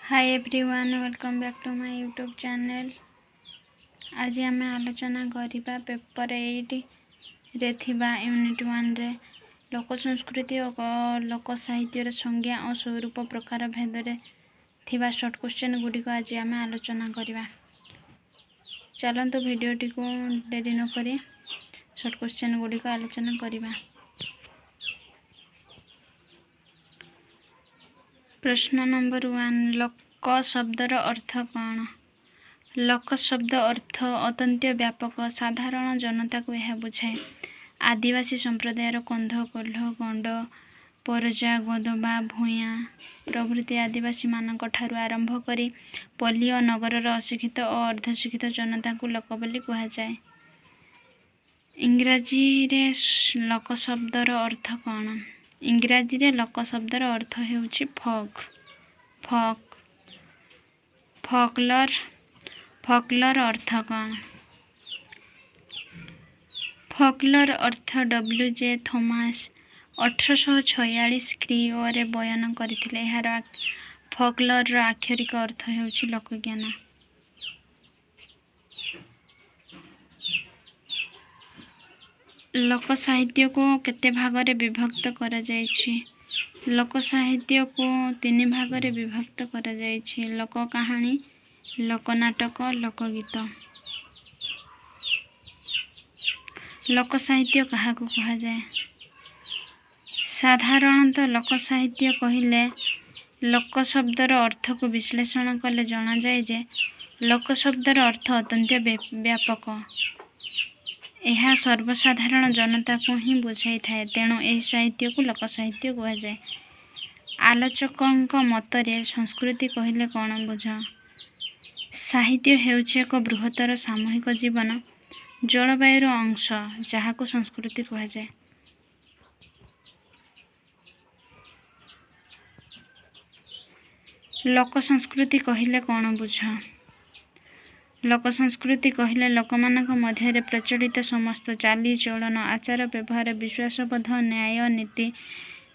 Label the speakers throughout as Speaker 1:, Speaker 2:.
Speaker 1: Hi everyone, welcome back to my YouTube channel. आज आम आलोचना करवा पेपर 8 रे थिबा यूनिट 1 रे लोक संस्कृति और लोक साहित्यर संज्ञा और स्वरूप प्रकार भेद थिबा शॉर्ट क्वेश्चन गुड़िक आज आम आलोचना करवा। चलते भिडियोटी को डेरी न करी शॉर्ट क्वेश्चन गुड़िक आलोचना करवा। प्रश्न नंबर 1, लोक शब्दर अर्थ कौन? लोक शब्द अर्थ अत्यंत व्यापक। साधारण जनता को यह बुझाए। आदिवासी संप्रदायर कंध, कोल्ह, गंड, परजा, गोदबा, भूया प्रभृति आदिवासी मानक ठारू आरंभ करी पल्ली और नगरर अशिक्षित और अर्धशिक्षित जनता को लोक बोली कुहाଯାए। इंग्राजी रे लोक शब्दर अर्थ कौन? इंग्राजी रे लोक शब्दर अर्थ हेउछि फोक। फोकलर अर्थ कौन? फोकलर अर्थ W.J. थॉमस 1846 ख्रीओरे बयान करथिले। यार फोकलर आक्षरिक अर्थ हेउछि लोकज्ञान। लोक साहित्य को केते भागरे विभक्त करा जायछि? लोक साहित्य को 3 भागरे विभक्त करा जायछि। लोक कहानी, लोक नाटक, लोकगीत। लोक साहित्य काहाकू कहा जाए? साधारणतः लोक साहित्य कहिले लोक शब्दर अर्थ को विश्लेषण कले जाना जाए जे लोक शब्दर अर्थ अत्यंत व्यापक। यह सर्वसाधारण जनता को ही बुझाई थाए। तेणु यह साहित्य को लोक साहित्य कहा जाए। आलोचकों मतरे संस्कृति कहिले कौन बुझ? साहित्य हेउछि एक बृहत्तर सामूहिक जीवन जलवायुर अंश जहाको संस्कृति कहा जाए। लोक संस्कृति कहिले कौन बुझ? लोक संस्कृति कहिले लोकमानक मध्य प्रचलित समस्त चाली चलन, आचार व्यवहार, विश्वासबोध, न्याय नीति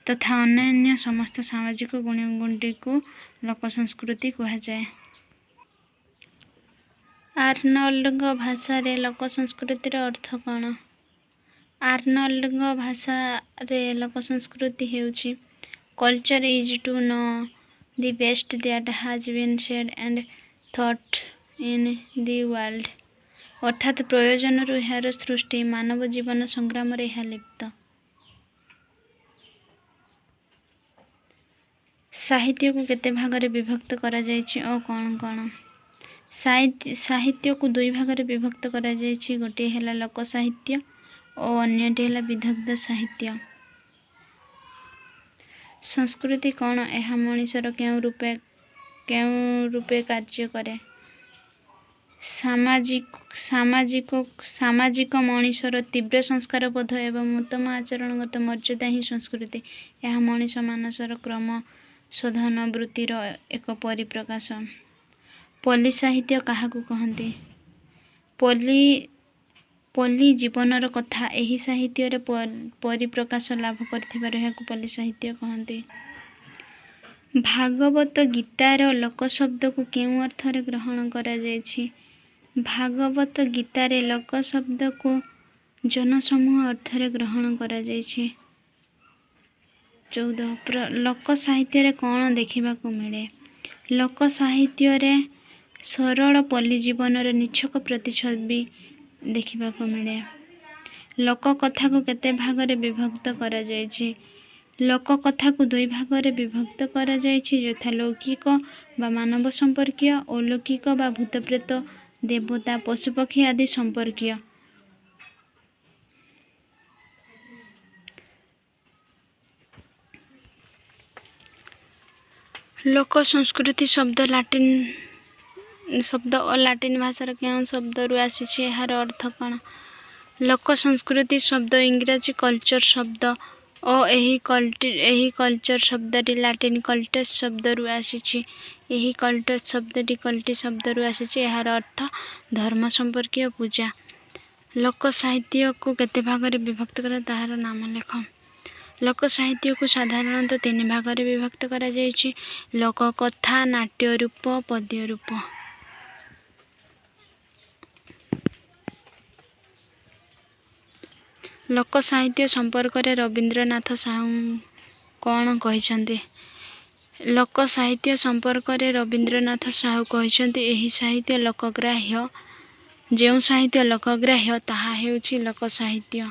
Speaker 1: तथा अन्य समस्त सामाजिक गुणगुंडी को लोक संस्कृति कहा जाए। आर्नल्ड भाषा रे लोक संस्कृतिर अर्थ कौन? आर्नल्ड भाषा रे लोक संस्कृति हेउछि culture is to know the best that has been said and thought in the world. अर्थात प्रयोजन रु यार सृष्टि मानव जीवन संग्राम रे यह लिप्त। साहित्य को केते भागरे विभक्त करा जायछि और कौन कौन? साहित्य को 2 भागरे विभक्त करा जायछि। गोटे हैला लोक साहित्य और अन्यटी हैला विदग्ध साहित्य। संस्कृति कौन? यह मनुष्यर केउ रूपे कार्य करे? सामाजिक मनुष्यर तीव्र संस्कार बोध एवं उत्तम आचरणगत मर्यादा ही संस्कृति। यह मनुष्य मानसर क्रम शोधन वृत्तिर एक परिप्रकाश। पल्ली साहित्य काहाकू कहନ୍ତି? पल्ली जीवनर कथा एही साहित्य रे परिप्रकाश लाभ करथिबार याकू पल्ली साहित्य कहନ୍ତି। भागवत गीतार लोक शब्द को केउ अर्थ रे ग्रहण करा जायछि? भागवत गीतारे लोक शब्द को जनसमूह अर्थ रे ग्रहण करा जायछि। 14 लोक साहित्य रे कौन देखिबा को मिले? लोक साहित्य रे सरल पल्ली जीवनर निछक प्रतिछबि देखिबा को मिले। लोक कथा को केते भागरे विभक्त करा जायछि? लोक कथा को 2 भागरे विभक्त करा जायछि यथा लौकिक बा मानव संपर्कीय, अलौकिक बा भूत प्रेत, देवता, पशुपक्षी आदि संपर्कीय। लोक संस्कृति शब्द और लाटिन भाषार केउं शब्द रु आसीछि? यार अर्थ कौन? लोक संस्कृति शब्द इंग्राजी कल्चर शब्द और एही कल्चर शब्दटी लाटिन कल्टस शब्द रु आसीछि। एही कल्टस शब्दटी कल्टी शब्द रु आसीछि। यार अर्थ धर्म संपर्कीय पूजा। लोक साहित्य को केते भागरे विभक्त करे ताहार नाम लेख? लोक साहित्य को साधारणतः 3 भागरे विभक्त करा जायछि। लोककथा, नाट्य रूप, पद्य रूप। लोक साहित्य संपर्क रे रवींद्रनाथ साहू कौन कहिसंती? लोक साहित्य संपर्क रे रवींद्रनाथ साहू कहिसंती एही साहित्य लोकग्राह्य। जेउ साहित्य लोकग्राह्य ताहा हेउछि लोक साहित्य।